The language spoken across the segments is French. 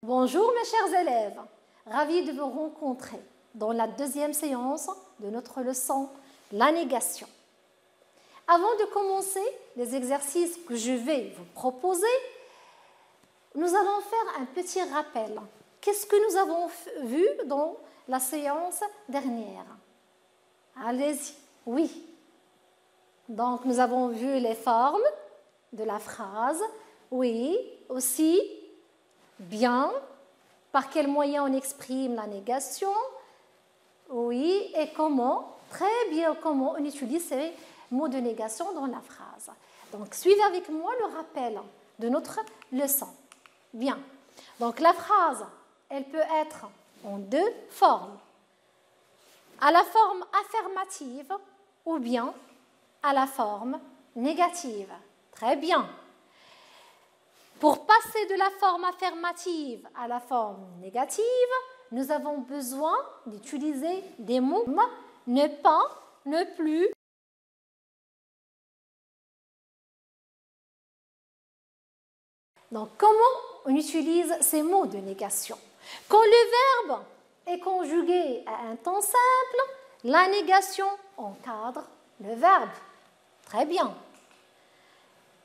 Bonjour mes chers élèves, ravi de vous rencontrer dans la deuxième séance de notre leçon, la négation. Avant de commencer les exercices que je vais vous proposer, nous allons faire un petit rappel. Qu'est-ce que nous avons vu dans la séance dernière? Allez-y, oui. Donc nous avons vu les formes de la phrase, oui, aussi, bien, par quel moyen on exprime la négation, oui, et comment, très bien, comment on utilise ces mots de négation dans la phrase. Donc suivez avec moi le rappel de notre leçon. Bien, donc la phrase, elle peut être en deux formes, à la forme affirmative ou bien à la forme négative. Très bien. Pour passer de la forme affirmative à la forme négative, nous avons besoin d'utiliser des mots ne pas, ne plus. Donc, comment on utilise ces mots de négation? Quand le verbe est conjugué à un temps simple, la négation encadre le verbe. Très bien.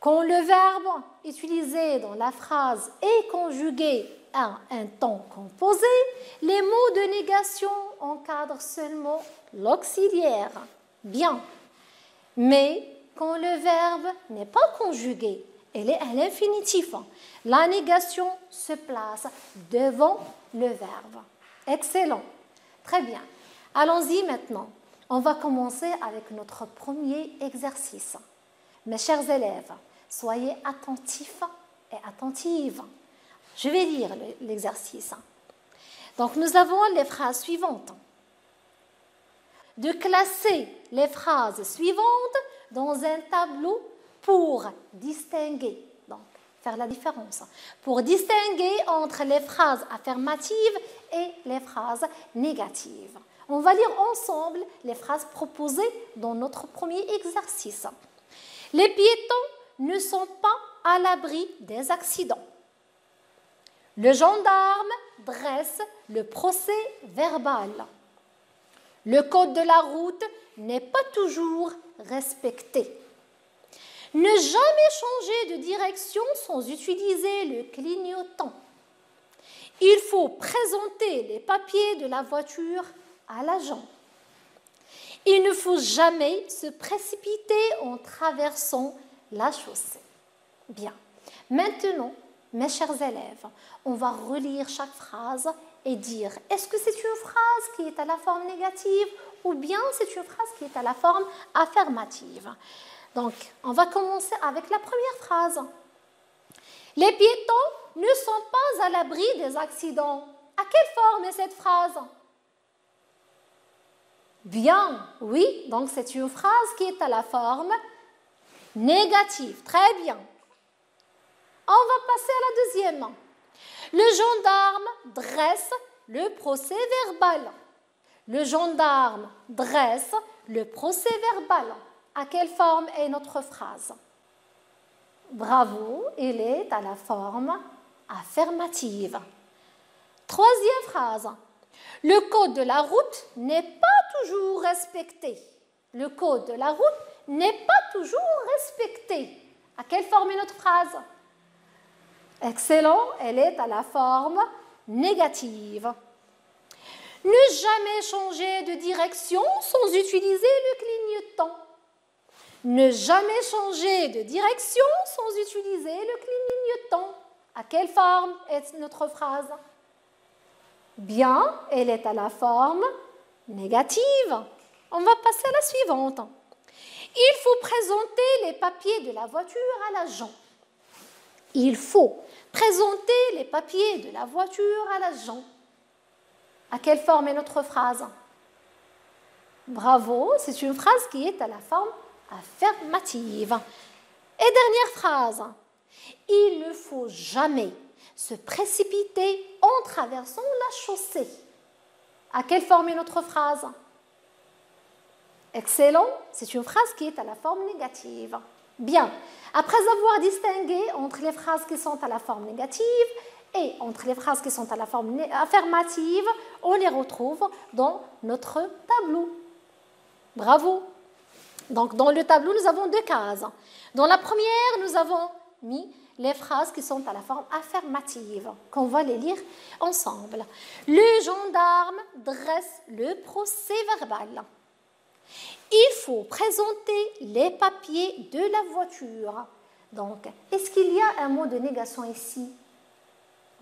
Quand le verbe utilisé dans la phrase est conjugué à un temps composé, les mots de négation encadrent seulement l'auxiliaire. Bien. Mais quand le verbe n'est pas conjugué, elle est à l'infinitif, la négation se place devant le verbe. Excellent. Très bien. Allons-y maintenant. On va commencer avec notre premier exercice. Mes chers élèves, soyez attentifs et attentives. Je vais lire l'exercice. Donc, nous avons les phrases suivantes. De classer les phrases suivantes dans un tableau pour distinguer, donc faire la différence, pour distinguer entre les phrases affirmatives et les phrases négatives. On va lire ensemble les phrases proposées dans notre premier exercice. Les piétons ne sont pas à l'abri des accidents. Le gendarme dresse le procès verbal. Le code de la route n'est pas toujours respecté. Ne jamais changer de direction sans utiliser le clignotant. Il faut présenter les papiers de la voiture à l'agent. Il ne faut jamais se précipiter en traversant la chaussée. Bien. Maintenant, mes chers élèves, on va relire chaque phrase et dire est-ce que c'est une phrase qui est à la forme négative ou bien c'est une phrase qui est à la forme affirmative. Donc, on va commencer avec la première phrase. Les piétons ne sont pas à l'abri des accidents. À quelle forme est cette phrase? Bien, oui, donc c'est une phrase qui est à la forme négative. Très bien. On va passer à la deuxième. Le gendarme dresse le procès verbal. Le gendarme dresse le procès verbal. À quelle forme est notre phrase? Bravo, elle est à la forme affirmative. Troisième phrase. Le code de la route n'est pas toujours respecté. Le code de la route n'est pas toujours respecté. À quelle forme est notre phrase? Excellent, elle est à la forme négative. Ne jamais changer de direction sans utiliser le clignotant. Ne jamais changer de direction sans utiliser le clignotant. À quelle forme est notre phrase? Bien, elle est à la forme négative. On va passer à la suivante. Il faut présenter les papiers de la voiture à l'agent. Il faut présenter les papiers de la voiture à l'agent. À quelle forme est notre phrase? Bravo, c'est une phrase qui est à la forme affirmative. Et dernière phrase. Il ne faut jamais se précipiter en traversant la chaussée. À quelle forme est notre phrase? Excellent, c'est une phrase qui est à la forme négative. Bien, après avoir distingué entre les phrases qui sont à la forme négative et entre les phrases qui sont à la forme affirmative, on les retrouve dans notre tableau. Bravo. Donc, dans le tableau, nous avons 2 cases. Dans la première, nous avons mis les phrases qui sont à la forme affirmative, qu'on va les lire ensemble. Le gendarme dresse le procès-verbal. Il faut présenter les papiers de la voiture. Donc, est-ce qu'il y a un mot de négation ici?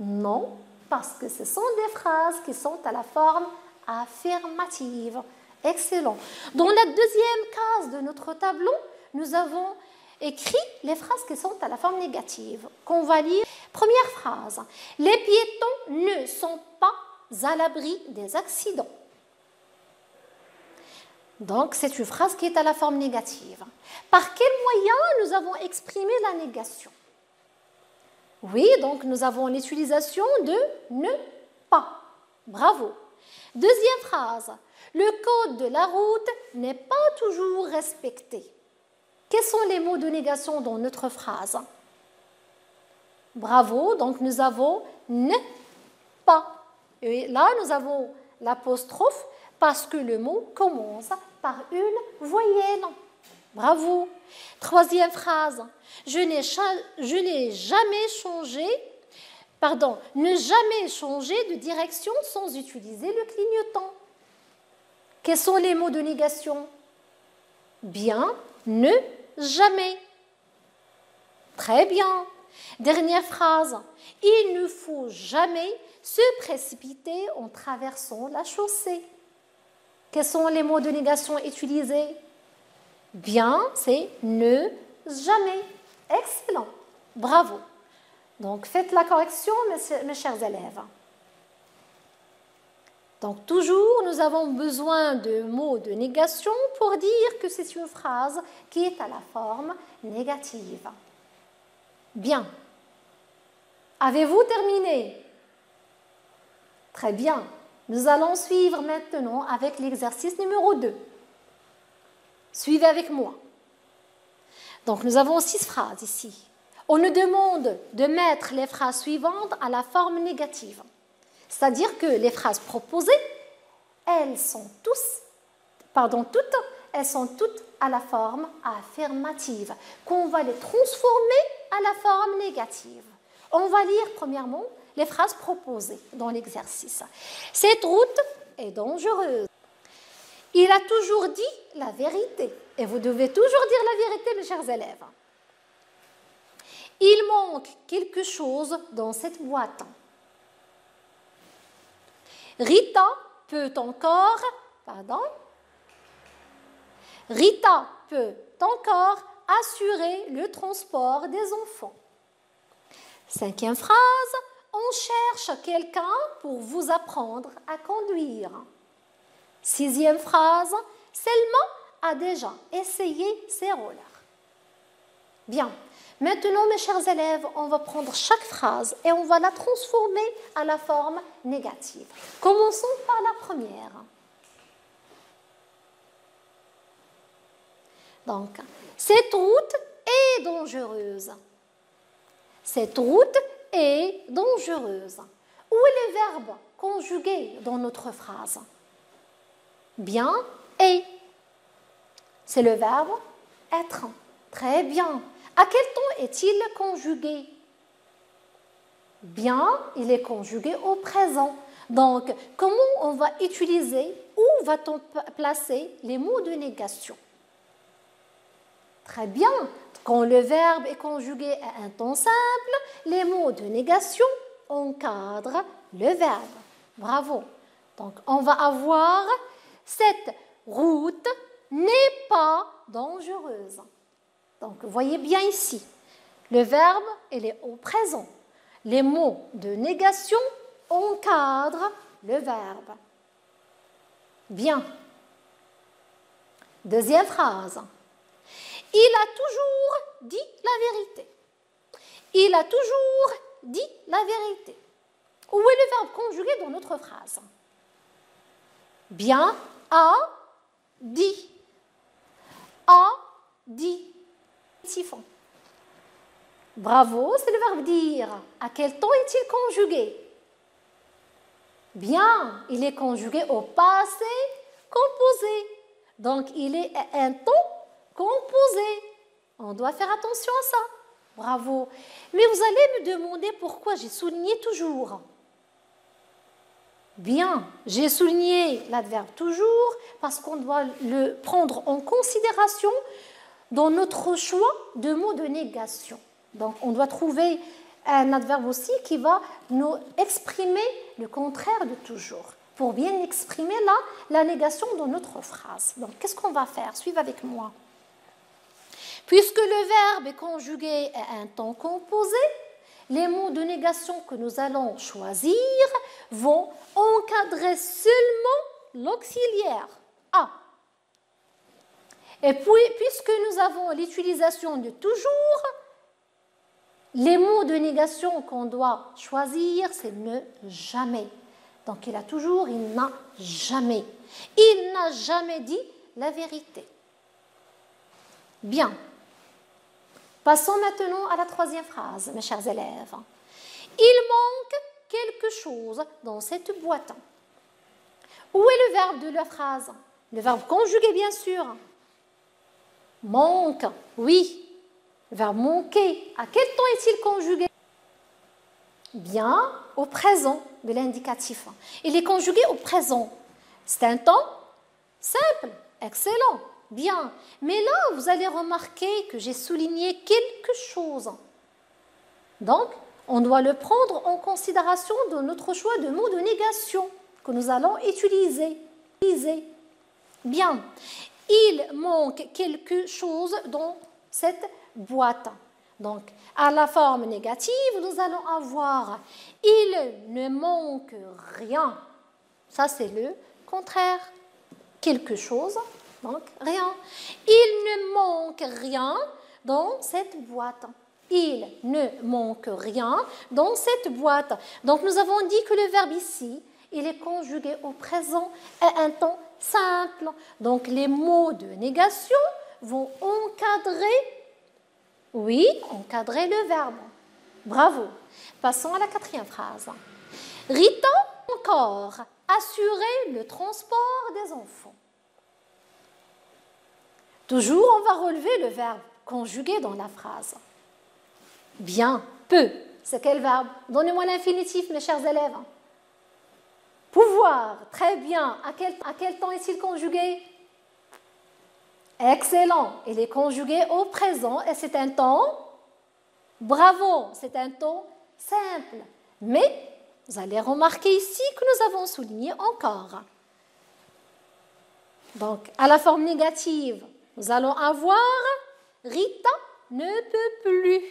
Non, parce que ce sont des phrases qui sont à la forme affirmative. Excellent. Dans la deuxième case de notre tableau, nous avons écrit les phrases qui sont à la forme négative, qu'on va lire. Première phrase. Les piétons ne sont pas à l'abri des accidents. Donc, c'est une phrase qui est à la forme négative. Par quel moyen nous avons exprimé la négation? Oui, donc nous avons l'utilisation de ne pas. Bravo. Deuxième phrase. Le code de la route n'est pas toujours respecté. Quels sont les mots de négation dans notre phrase? Bravo, donc nous avons ne pas. Et là, nous avons l'apostrophe parce que le mot commence par une voyelle. Bravo. Troisième phrase. Je n'ai jamais changé, ne jamais changer de direction sans utiliser le clignotant. Quels sont les mots de négation? Bien, ne, jamais. Très bien. Dernière phrase. Il ne faut jamais se précipiter en traversant la chaussée. Quels sont les mots de négation utilisés? Bien, c'est ne, jamais. Excellent. Bravo. Donc, faites la correction, mes chers élèves. Donc, toujours, nous avons besoin de mots de négation pour dire que c'est une phrase qui est à la forme négative. Bien. Avez-vous terminé? Très bien. Nous allons suivre maintenant avec l'exercice numéro 2. Suivez avec moi. Donc, nous avons 6 phrases ici. On nous demande de mettre les phrases suivantes à la forme négative. C'est-à-dire que les phrases proposées, elles sont toutes à la forme affirmative, qu'on va les transformer à la forme négative. On va lire premièrement les phrases proposées dans l'exercice. Cette route est dangereuse. Il a toujours dit la vérité. Et vous devez toujours dire la vérité, mes chers élèves. Il manque quelque chose dans cette boîte. Rita peut encore assurer le transport des enfants. 5e phrase, on cherche quelqu'un pour vous apprendre à conduire. 6e phrase, Selma a déjà essayé ses rollers. Bien, maintenant mes chers élèves, on va prendre chaque phrase et on va la transformer à la forme négative. Commençons par la première. Donc, cette route est dangereuse. Cette route est dangereuse. Où est le verbe conjugué dans notre phrase? Bien, et. C'est le verbe être. Très bien. À quel temps est-il conjugué? Bien, il est conjugué au présent. Donc, comment on va utiliser, où va-t-on placer les mots de négation? Très bien. Quand le verbe est conjugué à un temps simple, les mots de négation encadrent le verbe. Bravo. Donc, on va avoir cette route n'est pas dangereuse. Donc, voyez bien ici, le verbe, il est au présent. Les mots de négation encadrent le verbe. Bien. Deuxième phrase. Il a toujours dit la vérité. Il a toujours dit la vérité. Où est le verbe conjugué dans notre phrase? Bien, a dit. A dit. Siphon. Bravo, c'est le verbe dire. À quel temps est-il conjugué? Bien, il est conjugué au passé composé. Donc, il est un temps composé. On doit faire attention à ça. Bravo. Mais vous allez me demander pourquoi j'ai souligné toujours. Bien, j'ai souligné l'adverbe toujours parce qu'on doit le prendre en considération dans notre choix de mots de négation. Donc, on doit trouver un adverbe aussi qui va nous exprimer le contraire de toujours, pour bien exprimer la négation dans notre phrase. Donc, qu'est-ce qu'on va faire? Suivez avec moi. Puisque le verbe est conjugué à un temps composé, les mots de négation que nous allons choisir vont encadrer seulement l'auxiliaire A. Et puis, puisque nous avons l'utilisation de toujours, les mots de négation qu'on doit choisir, c'est ne jamais. Donc il a toujours, il n'a jamais. Il n'a jamais dit la vérité. Bien. Passons maintenant à la troisième phrase, mes chers élèves. Il manque quelque chose dans cette boîte. Où est le verbe de la phrase? Le verbe conjugué, bien sûr. Manque, oui. Le verbe manquer, à quel temps est-il conjugué? Bien, au présent de l'indicatif. Il est conjugué au présent. C'est un temps simple, excellent, bien. Mais là, vous allez remarquer que j'ai souligné quelque chose. Donc, on doit le prendre en considération dans notre choix de mots de négation que nous allons utiliser. Bien, il manque quelque chose dans cette boîte. Donc, à la forme négative, nous allons avoir « il ne manque rien ». Ça, c'est le contraire. Quelque chose, donc rien. Il ne manque rien dans cette boîte. Il ne manque rien dans cette boîte. Donc, nous avons dit que le verbe ici, il est conjugué au présent à un temps simple. Donc, les mots de négation vont encadrer le verbe. Bravo. Passons à la quatrième phrase. Rita encore assurer le transport des enfants. Toujours, on va relever le verbe conjugué dans la phrase. Bien, peu. C'est quel verbe? Donnez-moi l'infinitif, mes chers élèves. Pouvoir, très bien. À quel temps est-il conjugué? Excellent. Il est conjugué au présent et c'est un temps, bravo, c'est un temps simple. Mais vous allez remarquer ici que nous avons souligné encore. Donc, à la forme négative, nous allons avoir Rita ne peut plus.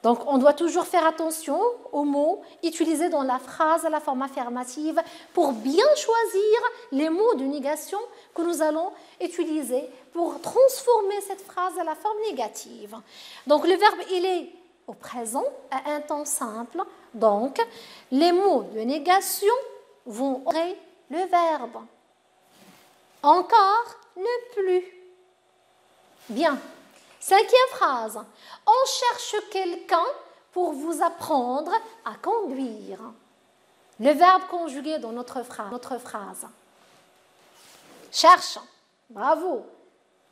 Donc, on doit toujours faire attention aux mots utilisés dans la phrase à la forme affirmative pour bien choisir les mots de négation que nous allons utiliser pour transformer cette phrase à la forme négative. Donc, le verbe, il est au présent à un temps simple. Donc, les mots de négation vont aurer le verbe. Encore, ne plus. Bien. Cinquième phrase. On cherche quelqu'un pour vous apprendre à conduire. Le verbe conjugué dans notre phrase. Cherche. Bravo.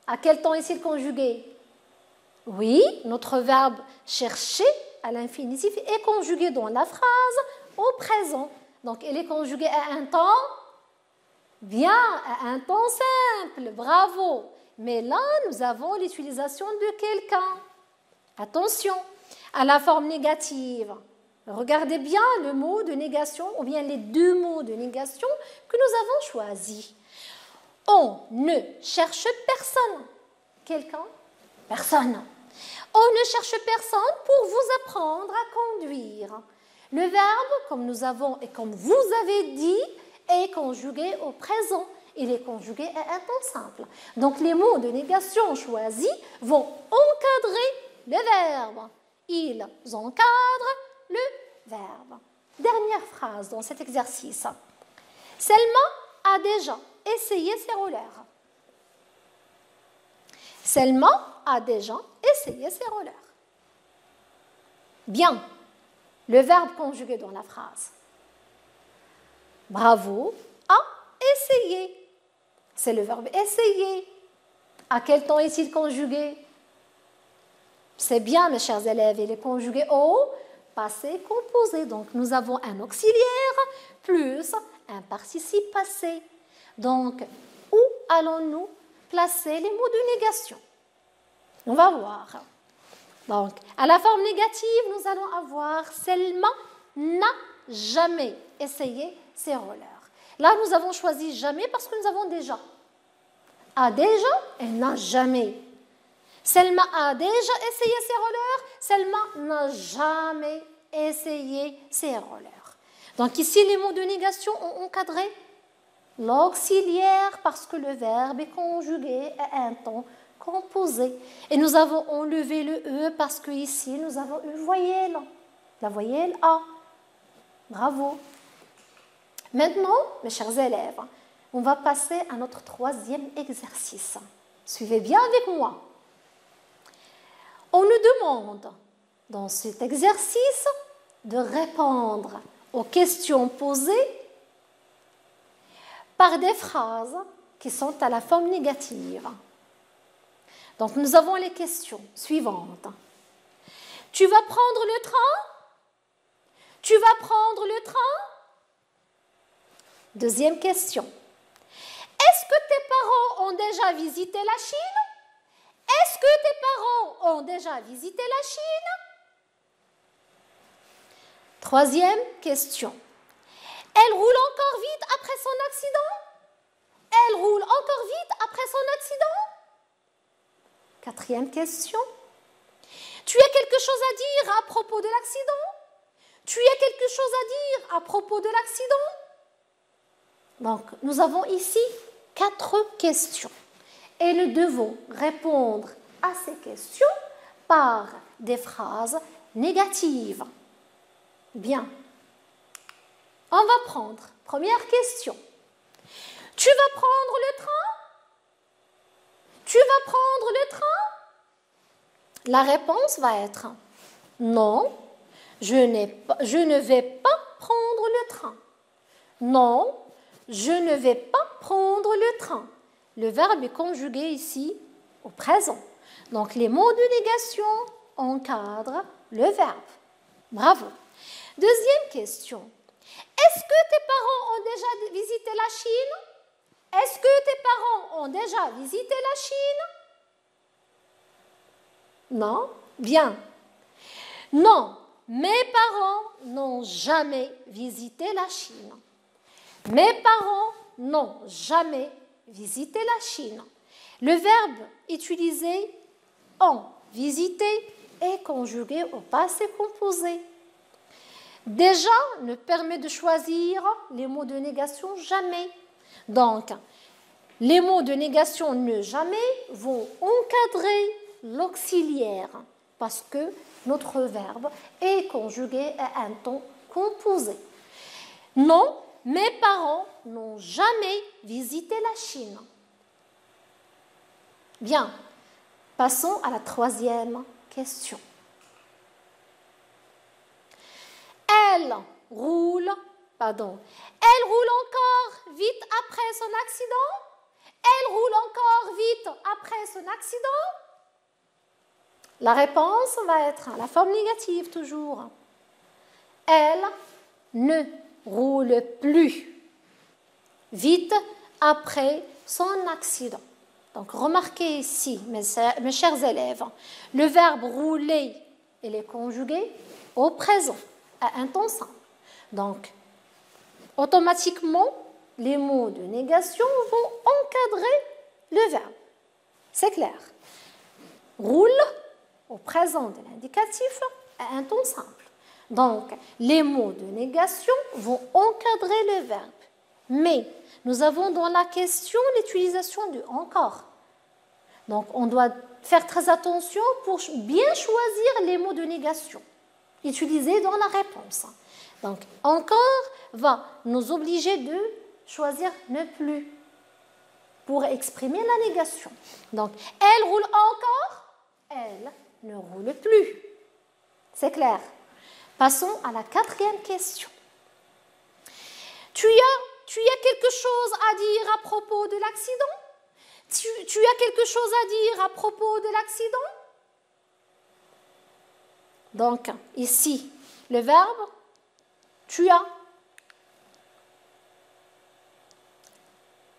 À quel temps est-il conjugué? Oui, notre verbe chercher à l'infinitif est conjugué dans la phrase au présent. Donc, il est conjugué à un temps bien, à un temps simple. Bravo. Mais là, nous avons l'utilisation de quelqu'un. Attention, à la forme négative. Regardez bien le mot de négation ou bien les deux mots de négation que nous avons choisis. On ne cherche personne. Quelqu'un? Personne. On ne cherche personne pour vous apprendre à conduire. Le verbe, comme nous avons et comme vous avez dit, est conjugué au présent. Il est conjugué à un temps simple. Donc, les mots de négation choisis vont encadrer le verbe. Ils encadrent le verbe. Dernière phrase dans cet exercice. Selma a déjà essayé ses rollers. Selma a déjà essayé ses rollers. Bien, le verbe conjugué dans la phrase. Bravo a essayé. C'est le verbe essayer. À quel temps est-il conjugué? C'est bien, mes chers élèves, il est conjugué au passé composé. Donc, nous avons un auxiliaire plus un participe passé. Donc, où allons-nous placer les mots de négation? On va voir. Donc, à la forme négative, nous allons avoir Selma n'a jamais essayé ses rollers. Là, nous avons choisi jamais parce que nous avons déjà. A déjà et n'a jamais. Selma a déjà essayé ses rollers. Selma n'a jamais essayé ses rollers. Donc ici, les mots de négation ont encadré l'auxiliaire parce que le verbe est conjugué à un temps composé. Et nous avons enlevé le E parce qu'ici, nous avons une voyelle. La voyelle A. Bravo. Maintenant, mes chers élèves, on va passer à notre troisième exercice. Suivez bien avec moi. On nous demande, dans cet exercice, de répondre aux questions posées par des phrases qui sont à la forme négative. Donc, nous avons les questions suivantes. Tu vas prendre le train? Tu vas prendre le train? Deuxième question. Est-ce que tes parents ont déjà visité la Chine? Est-ce que tes parents ont déjà visité la Chine? Troisième question. Elle roule encore vite après son accident? Elle roule encore vite après son accident? Quatrième question. Tu as quelque chose à dire à propos de l'accident? Tu as quelque chose à dire à propos de l'accident? Donc, nous avons ici 4 questions. Et nous devons répondre à ces questions par des phrases négatives. Bien. On va prendre. Première question. Tu vas prendre le train? Tu vas prendre le train? La réponse va être non, je ne vais pas prendre le train. Non, je ne vais pas prendre le train. Le verbe est conjugué ici au présent. Donc, les mots de négation encadrent le verbe. Bravo. Deuxième question. Est-ce que tes parents ont déjà visité la Chine? Est-ce que tes parents ont déjà visité la Chine? Non? Bien. Non, mes parents n'ont jamais visité la Chine. Mes parents n'ont jamais visité la Chine. Le verbe utilisé ont visité est conjugué au passé composé. Déjà nous permet de choisir les mots de négation jamais. Donc, les mots de négation ne jamais vont encadrer l'auxiliaire parce que notre verbe est conjugué à un temps composé. Non, mes parents n'ont jamais visité la Chine. Bien, passons à la troisième question. Elle roule encore vite après son accident? Elle roule encore vite après son accident? La réponse va être la forme négative toujours. Elle ne roule plus vite après son accident. Donc, remarquez ici, mes chers élèves, le verbe rouler, il est conjugué au présent, à un temps simple. Donc, automatiquement, les mots de négation vont encadrer le verbe. C'est clair. Roule, au présent de l'indicatif, à un temps simple. Donc, les mots de négation vont encadrer le verbe. Mais, nous avons dans la question l'utilisation du « encore ». Donc, on doit faire très attention pour bien choisir les mots de négation utilisés dans la réponse. Donc, « encore » va nous obliger de choisir « ne plus » pour exprimer la négation. Donc, elle roule encore, elle ne roule plus. C'est clair. Passons à la 4e question. Tu as quelque chose à dire à propos de l'accident? Tu as quelque chose à dire à propos de l'accident? Donc, ici, le verbe tu as.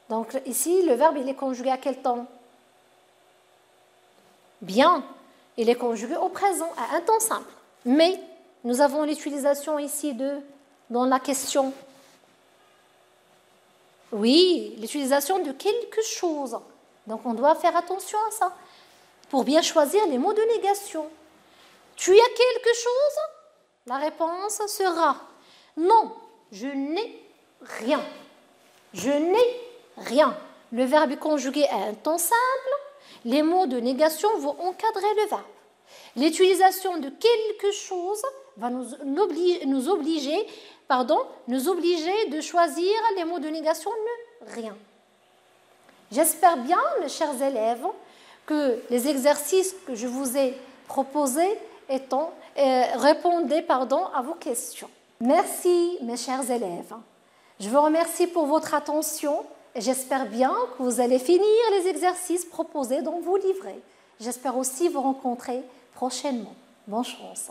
Donc, ici, le verbe, il est conjugué à quel temps? Bien, il est conjugué au présent, à un temps simple. Mais, nous avons l'utilisation ici dans la question. Oui, l'utilisation de quelque chose. Donc, on doit faire attention à ça pour bien choisir les mots de négation. Tu as quelque chose? La réponse sera non, je n'ai rien. Je n'ai rien. Le verbe est conjugué à un temps simple. Les mots de négation vont encadrer le verbe. L'utilisation de quelque chose va nous obliger de choisir les mots de négation ne rien. J'espère bien, mes chers élèves, que les exercices que je vous ai proposés répondaient à vos questions. Merci, mes chers élèves. Je vous remercie pour votre attention et j'espère bien que vous allez finir les exercices proposés dans vos livrets. J'espère aussi vous rencontrer prochainement. Bonne chance.